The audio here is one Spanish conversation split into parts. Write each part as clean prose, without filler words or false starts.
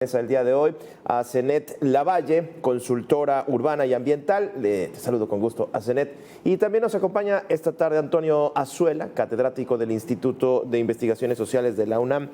El día de hoy a Zenet Lavalle, consultora urbana y ambiental. Te saludo con gusto a Zenet. Y también nos acompaña esta tarde Antonio Azuela, catedrático del Instituto de Investigaciones Sociales de la UNAM.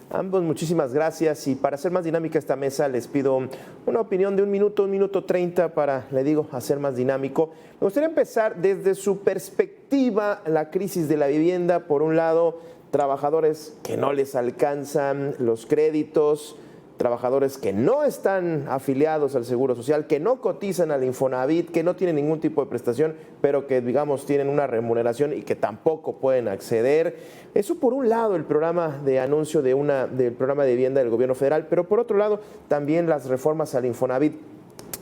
Ambos, muchísimas gracias. Y para hacer más dinámica esta mesa, les pido una opinión de un minuto 30 para, hacer más dinámico. Me gustaría empezar desde su perspectiva, la crisis de la vivienda. Por un lado, trabajadores que no les alcanzan los créditos, trabajadores que no están afiliados al Seguro Social, que no cotizan al Infonavit, que no tienen ningún tipo de prestación, pero que, tienen una remuneración y que tampoco pueden acceder. Eso por un lado, el programa de anuncio del programa de vivienda del gobierno federal, pero por otro lado, también las reformas al Infonavit.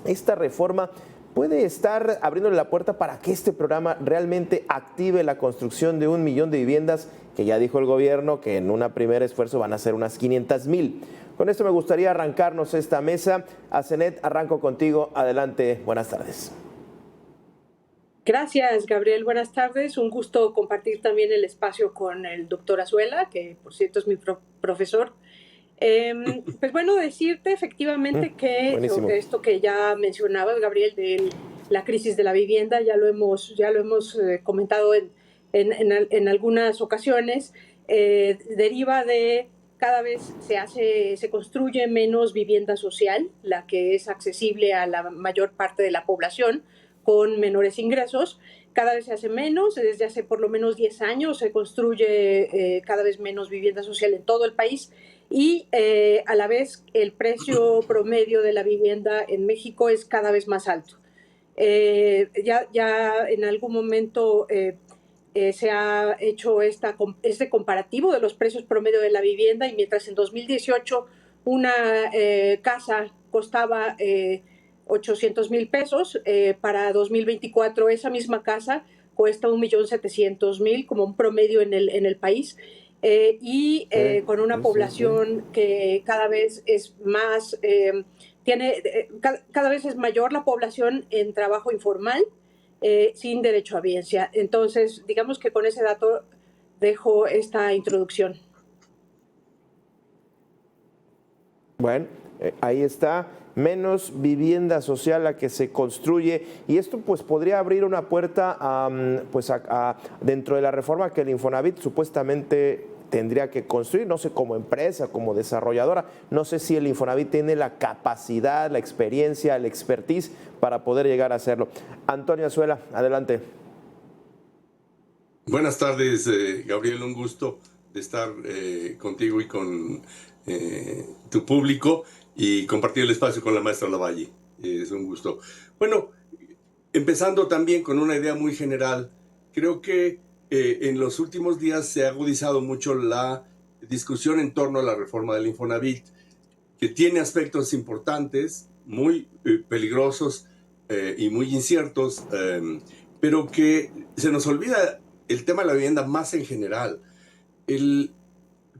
Esta reforma puede estar abriéndole la puerta para que este programa realmente active la construcción de 1 millón de viviendas, que ya dijo el gobierno que en un primer esfuerzo van a ser unas 500,000. Con esto me gustaría arrancarnos esta mesa. A Zenet, arranco contigo. Adelante, buenas tardes. Gracias, Gabriel. Buenas tardes. Un gusto compartir también el espacio con el doctor Azuela, que por cierto es mi profesor. Pues bueno, decirte efectivamente que Buenísimo. sobre esto que ya mencionabas, Gabriel, de la crisis de la vivienda, ya lo hemos comentado en algunas ocasiones, deriva de cada vez se construye menos vivienda social, la que es accesible a la mayor parte de la población con menores ingresos. Cada vez se hace menos, desde hace por lo menos 10 años se construye cada vez menos vivienda social en todo el país y a la vez el precio promedio de la vivienda en México es cada vez más alto. Ya en algún momento se ha hecho este comparativo de los precios promedio de la vivienda, y mientras en 2018 una casa costaba 800,000 pesos, para 2024 esa misma casa cuesta 1,700,000 como un promedio en el país, con una población que cada vez es más, cada vez es mayor la población en trabajo informal, sin derecho a vivienda. Entonces, digamos que con ese dato dejo esta introducción. Bueno, ahí está, menos vivienda social la que se construye, y esto pues podría abrir una puerta dentro de la reforma que el Infonavit supuestamente tendría que construir, no sé, como empresa, como desarrolladora. No sé si el Infonavit tiene la capacidad, la experiencia, la expertise para poder llegar a hacerlo. Antonio Azuela, adelante. Buenas tardes, Gabriel, un gusto de estar contigo y con tu público y compartir el espacio con la maestra Lavalle. Es un gusto. Bueno, empezando también con una idea muy general, creo que en los últimos días se ha agudizado mucho la discusión en torno a la reforma del Infonavit, que tiene aspectos importantes, muy peligrosos y muy inciertos, pero que se nos olvida el tema de la vivienda más en general. El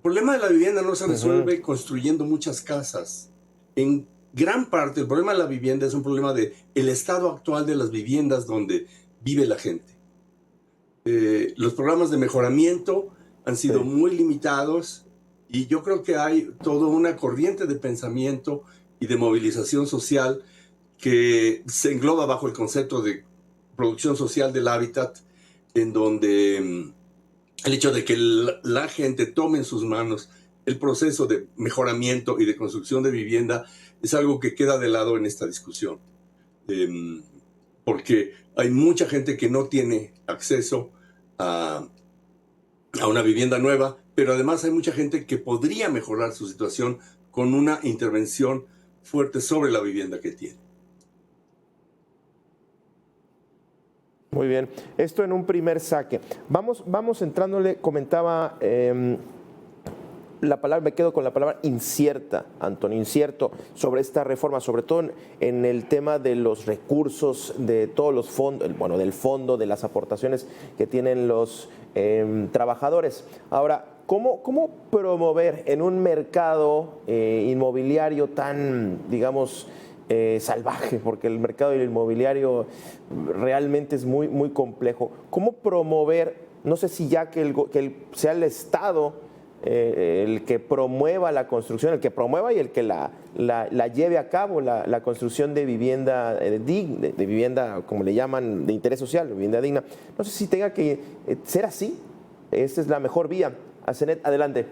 problema de la vivienda no se resuelve construyendo muchas casas. En gran parte, el problema de la vivienda es un problema del estado actual de las viviendas donde vive la gente. Los programas de mejoramiento han sido muy limitados, y yo creo que hay toda una corriente de pensamiento y de movilización social que se engloba bajo el concepto de producción social del hábitat, en donde el hecho de que la gente tome en sus manos el proceso de mejoramiento y de construcción de vivienda es algo que queda de lado en esta discusión. Porque hay mucha gente que no tiene acceso a una vivienda nueva, pero además hay mucha gente que podría mejorar su situación con una intervención fuerte sobre la vivienda que tiene. Muy bien, esto en un primer saque. Vamos entrándole, comentaba la palabra, me quedo con la palabra incierta, Antonio, incierto sobre esta reforma, sobre todo en el tema de los recursos, de todos los fondos, del fondo, de las aportaciones que tienen los trabajadores. Ahora, ¿cómo promover en un mercado inmobiliario tan, salvaje, porque el mercado inmobiliario realmente es muy, muy complejo? ¿Cómo promover, no sé si ya sea el Estado el que promueva la construcción, el que promueva y el que la la lleve a cabo la construcción de vivienda digna, de vivienda, como le llaman, de interés social, vivienda digna. No sé si tenga que ser así. Esta es la mejor vía. Asenet, adelante.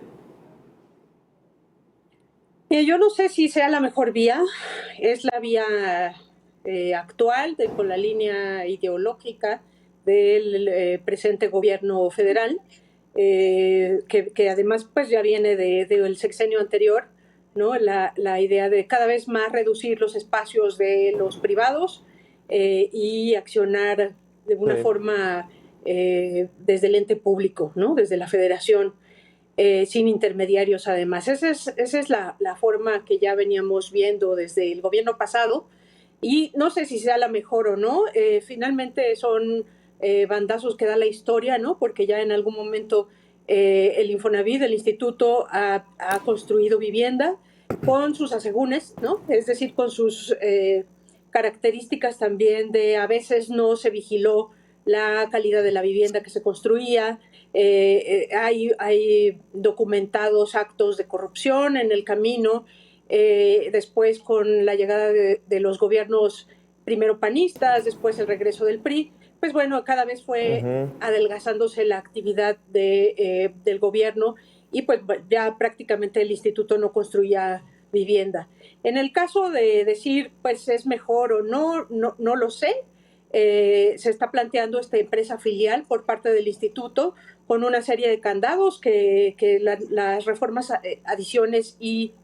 Yo no sé si sea la mejor vía. Es la vía actual con la línea ideológica del presente gobierno federal, que además pues ya viene del sexenio anterior, ¿no? La idea de cada vez más reducir los espacios de los privados y accionar de una forma desde el ente público, ¿no? Desde la federación. Sin intermediarios además. Esa es la forma que ya veníamos viendo desde el gobierno pasado y no sé si sea la mejor o no. Finalmente son bandazos que da la historia, ¿no? Porque ya en algún momento el Infonavit, el instituto, ha construido vivienda con sus asegúnes, ¿no? Es decir, con sus características también de a veces no se vigiló la calidad de la vivienda que se construía. Hay documentados actos de corrupción en el camino. Después, con la llegada de los gobiernos primero panistas, después el regreso del PRI, pues bueno, cada vez fue adelgazándose la actividad del gobierno y pues ya prácticamente el instituto no construía vivienda. En el caso de decir, pues es mejor o no, no lo sé. Se está planteando esta empresa filial por parte del instituto con una serie de candados que las reformas, adiciones y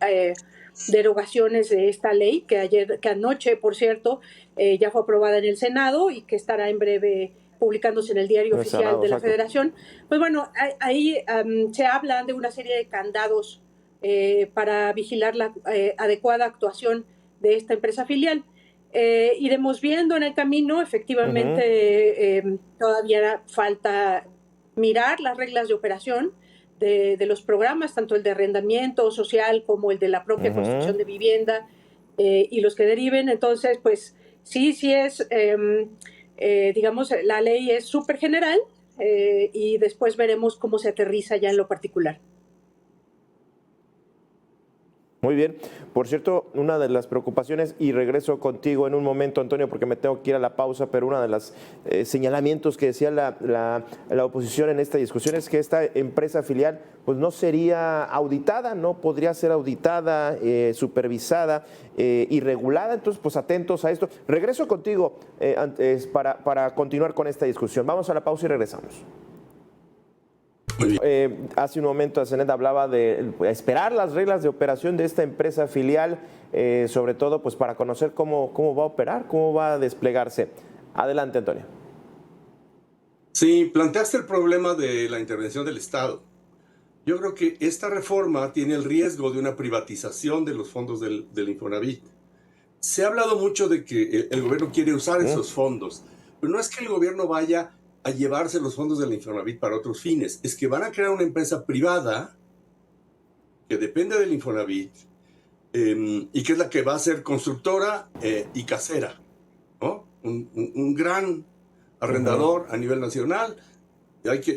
derogaciones de esta ley, que anoche, por cierto, ya fue aprobada en el Senado y que estará en breve publicándose en el Diario Oficial de la Federación. Pues bueno, ahí se habla de una serie de candados para vigilar la adecuada actuación de esta empresa filial. Iremos viendo en el camino, efectivamente, todavía falta mirar las reglas de operación de los programas, tanto el de arrendamiento social como el de la propia construcción de vivienda y los que deriven. Entonces, pues sí es, digamos, la ley es súper general y después veremos cómo se aterriza ya en lo particular. Muy bien. Por cierto, una de las preocupaciones, y regreso contigo en un momento, Antonio, porque me tengo que ir a la pausa, pero una de los señalamientos que decía la oposición en esta discusión es que esta empresa filial pues no sería auditada, no podría ser auditada, supervisada y regulada. Entonces, pues atentos a esto. Regreso contigo para continuar con esta discusión. Vamos a la pausa y regresamos. Hace un momento Asenet hablaba de esperar las reglas de operación de esta empresa filial, sobre todo pues para conocer cómo va a operar, cómo va a desplegarse. Adelante, Antonio. Sí, planteaste el problema de la intervención del Estado. Yo creo que esta reforma tiene el riesgo de una privatización de los fondos del Infonavit. Se ha hablado mucho de que el gobierno quiere usar esos fondos, pero no es que el gobierno vaya a llevarse los fondos del Infonavit para otros fines, es que van a crear una empresa privada que depende del Infonavit y que es la que va a ser constructora y casera, ¿no? Un gran arrendador a nivel nacional.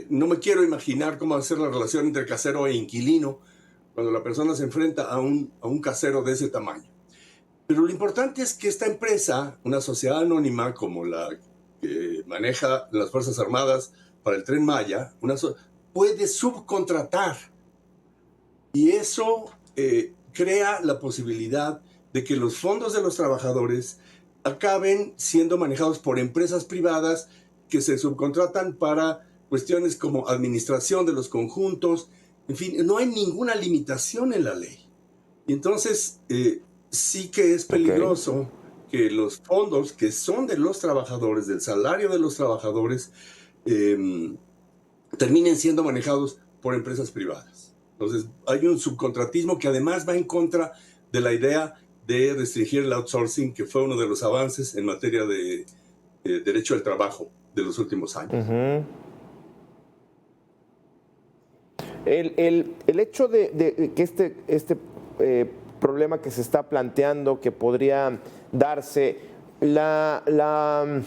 No me quiero imaginar cómo va a ser la relación entre casero e inquilino cuando la persona se enfrenta a un casero de ese tamaño. Pero lo importante es que esta empresa, una sociedad anónima como la que maneja las Fuerzas Armadas para el Tren Maya, puede subcontratar. Y eso crea la posibilidad de que los fondos de los trabajadores acaben siendo manejados por empresas privadas que se subcontratan para cuestiones como administración de los conjuntos. En fin, no hay ninguna limitación en la ley. Y entonces sí que es peligroso que los fondos que son de los trabajadores, del salario de los trabajadores, terminen siendo manejados por empresas privadas. Entonces hay un subcontratismo que además va en contra de la idea de restringir el outsourcing, que fue uno de los avances en materia de derecho al trabajo de los últimos años. El hecho de que este problema que se está planteando, que podría darse, la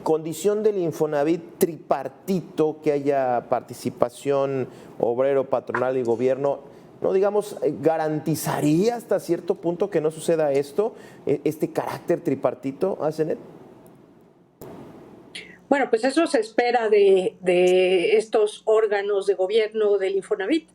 condición del Infonavit tripartito, que haya participación obrero, patronal y gobierno, no digamos, garantizaría hasta cierto punto que no suceda esto, este carácter tripartito, Asenet? Bueno, pues eso se espera de estos órganos de gobierno del Infonavit.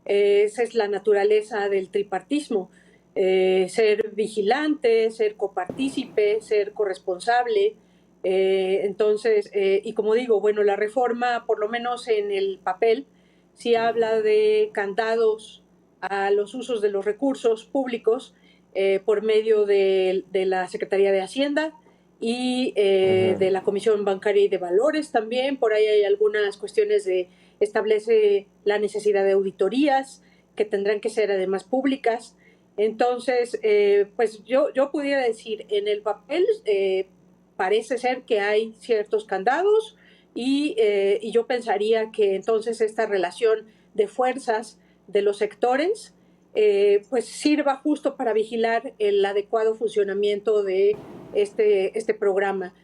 Esa es la naturaleza del tripartismo. Ser vigilante, ser copartícipe, ser corresponsable. Entonces, y como digo, bueno, la reforma, por lo menos en el papel, sí habla de candados a los usos de los recursos públicos por medio de la Secretaría de Hacienda y de la Comisión Bancaria y de Valores también. Por ahí hay algunas cuestiones establece la necesidad de auditorías que tendrán que ser además públicas. Entonces, pues yo pudiera decir, en el papel parece ser que hay ciertos candados y yo pensaría que entonces esta relación de fuerzas de los sectores pues sirva justo para vigilar el adecuado funcionamiento de este programa.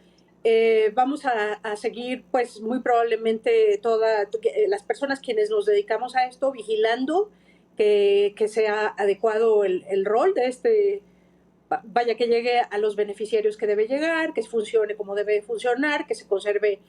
Vamos a seguir, pues muy probablemente todas las personas quienes nos dedicamos a esto, vigilando que sea adecuado el rol de vaya, que llegue a los beneficiarios que debe llegar, que funcione como debe funcionar, que se conserve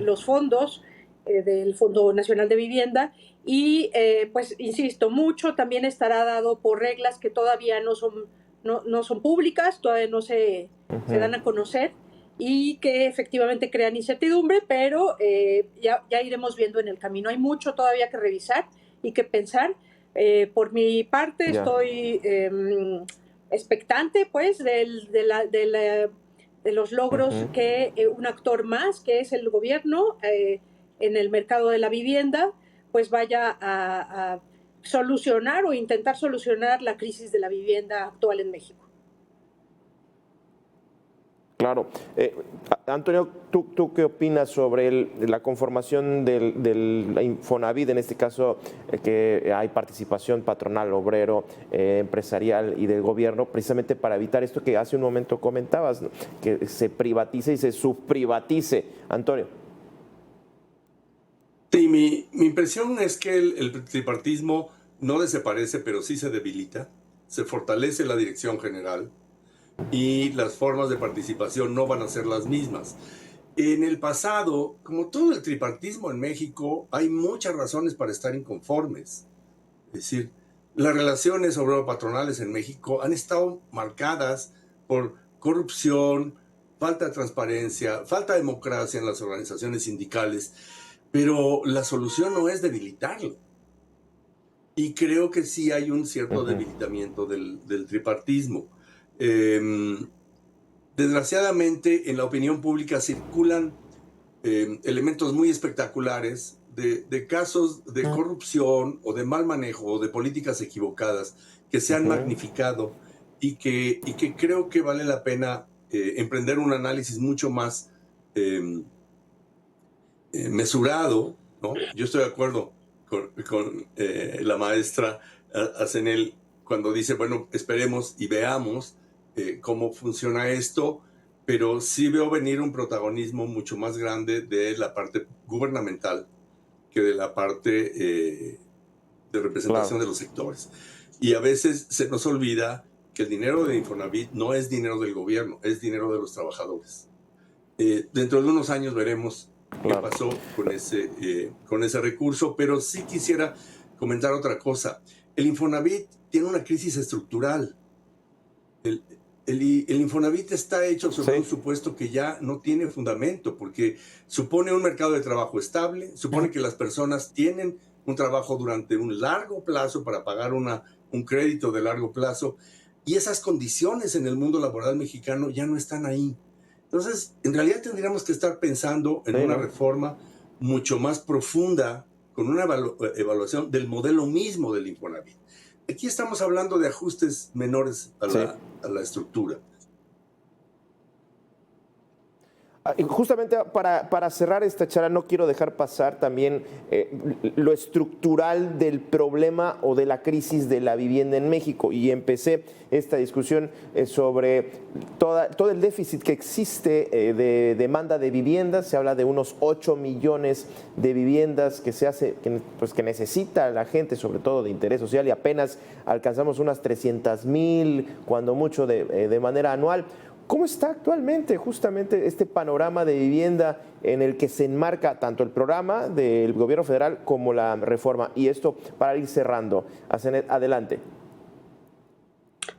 los fondos del Fondo Nacional de Vivienda y pues insisto, mucho también estará dado por reglas que todavía no son públicas, todavía no se dan a conocer y que efectivamente crean incertidumbre, pero ya iremos viendo en el camino. Hay mucho todavía que revisar y que pensar. Por mi parte estoy expectante pues de los logros que un actor más, que es el gobierno, en el mercado de la vivienda, pues vaya a solucionar o intentar solucionar la crisis de la vivienda actual en México. Claro. Antonio, ¿tú qué opinas sobre la conformación del Infonavit, en este caso que hay participación patronal, obrero, empresarial y del gobierno, precisamente para evitar esto que hace un momento comentabas, ¿no? Que se privatice y se subprivatice? Antonio. Sí, mi impresión es que el tripartismo no desaparece, pero sí se debilita, se fortalece la dirección general y las formas de participación no van a ser las mismas. En el pasado, como todo el tripartismo en México, hay muchas razones para estar inconformes. Es decir, las relaciones obrero-patronales en México han estado marcadas por corrupción, falta de transparencia, falta de democracia en las organizaciones sindicales, pero la solución no es debilitarlo. Y creo que sí hay un cierto debilitamiento del tripartismo. Desgraciadamente, en la opinión pública circulan elementos muy espectaculares de casos de corrupción o de mal manejo o de políticas equivocadas que se han magnificado y que creo que vale la pena emprender un análisis mucho más mesurado, ¿no? Yo estoy de acuerdo con la maestra Asenel cuando dice, bueno, esperemos y veamos cómo funciona esto, pero sí veo venir un protagonismo mucho más grande de la parte gubernamental que de la parte de representación de los sectores. Y a veces se nos olvida que el dinero de Infonavit no es dinero del gobierno, es dinero de los trabajadores. Dentro de unos años veremos qué pasó con ese recurso, pero sí quisiera comentar otra cosa. El Infonavit tiene una crisis estructural. El Infonavit está hecho sobre un supuesto que ya no tiene fundamento, porque supone un mercado de trabajo estable, supone que las personas tienen un trabajo durante un largo plazo para pagar un crédito de largo plazo, y esas condiciones en el mundo laboral mexicano ya no están ahí. Entonces, en realidad tendríamos que estar pensando en una reforma mucho más profunda, con una evaluación del modelo mismo del Infonavit. Aquí estamos hablando de ajustes menores a la estructura. Justamente para cerrar esta charla, no quiero dejar pasar también lo estructural del problema o de la crisis de la vivienda en México. Y empecé esta discusión sobre todo el déficit que existe de demanda de viviendas. Se habla de unos 8 millones de viviendas que necesita la gente, sobre todo de interés social, y apenas alcanzamos unas 300,000, cuando mucho, de manera anual. ¿Cómo está actualmente justamente este panorama de vivienda en el que se enmarca tanto el programa del gobierno federal como la reforma? Y esto para ir cerrando. Asenet, adelante.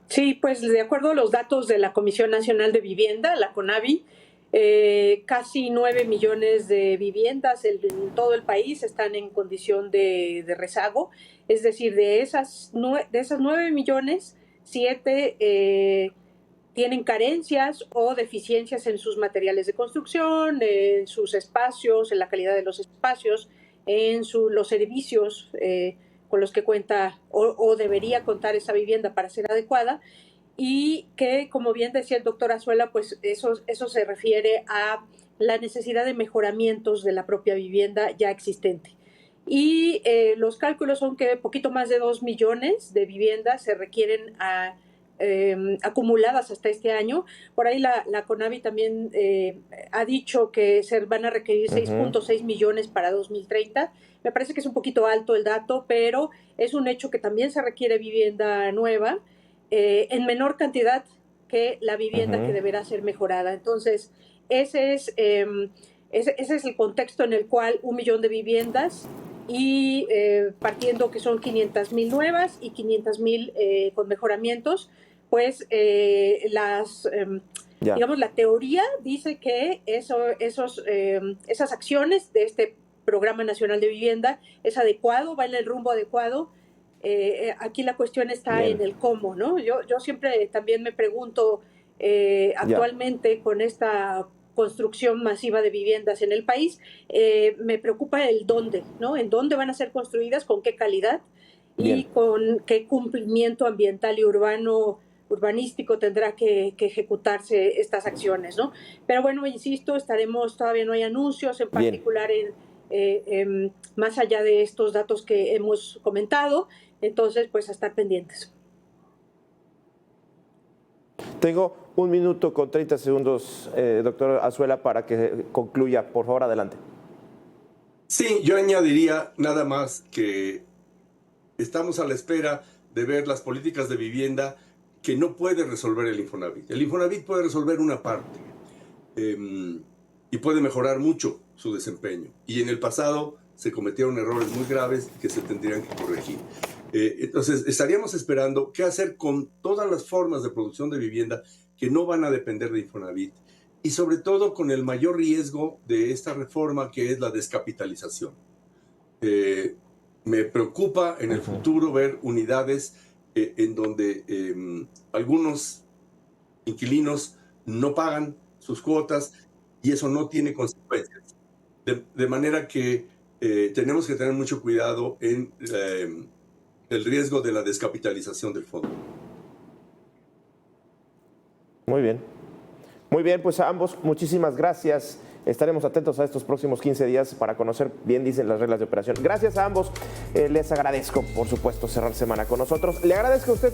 Sí, pues de acuerdo a los datos de la Comisión Nacional de Vivienda, la CONAVI, casi 9 millones de viviendas en todo el país están en condición de rezago. Es decir, de esas 9 millones, 7 tienen carencias o deficiencias en sus materiales de construcción, en sus espacios, en la calidad de los espacios, en los servicios con los que cuenta o debería contar esa vivienda para ser adecuada, y que, como bien decía el doctor Azuela, pues eso se refiere a la necesidad de mejoramientos de la propia vivienda ya existente. Y los cálculos son que poquito más de 2 millones de viviendas se requieren acumuladas hasta este año. Por ahí la CONAVI también ha dicho que se van a requerir 6.6 millones para 2030. Me parece que es un poquito alto el dato, pero es un hecho que también se requiere vivienda nueva en menor cantidad que la vivienda que deberá ser mejorada. Entonces, ese es el contexto en el cual 1 millón de viviendas, y partiendo que son 500,000 nuevas y 500,000 con mejoramientos, pues digamos, la teoría dice que esas acciones de este Programa Nacional de Vivienda es adecuado, va en el rumbo adecuado. Aquí la cuestión está en el cómo, ¿no? Yo siempre también me pregunto, actualmente con esta construcción masiva de viviendas en el país, me preocupa el dónde, ¿no? En dónde van a ser construidas, con qué calidad y con qué cumplimiento ambiental y urbanístico tendrá que ejecutarse estas acciones, ¿no? Pero bueno, insisto, todavía no hay anuncios en particular más allá de estos datos que hemos comentado. Entonces, pues a estar pendientes. Tengo 1 minuto con 30 segundos, doctor Azuela, para que concluya. Por favor, adelante. Sí, yo añadiría nada más que estamos a la espera de ver las políticas de vivienda que no puede resolver el Infonavit. El Infonavit puede resolver una parte y puede mejorar mucho su desempeño. Y en el pasado se cometieron errores muy graves que se tendrían que corregir. Entonces, estaríamos esperando qué hacer con todas las formas de producción de vivienda que no van a depender de Infonavit, y sobre todo con el mayor riesgo de esta reforma, que es la descapitalización. Me preocupa en el futuro ver unidades en donde algunos inquilinos no pagan sus cuotas y eso no tiene consecuencias. De manera que tenemos que tener mucho cuidado en el riesgo de la descapitalización del fondo. Muy bien. Muy bien, pues a ambos muchísimas gracias. Estaremos atentos a estos próximos 15 días para conocer, bien dicen, las reglas de operación. Gracias a ambos. Les agradezco, por supuesto, cerrar semana con nosotros. Le agradezco a usted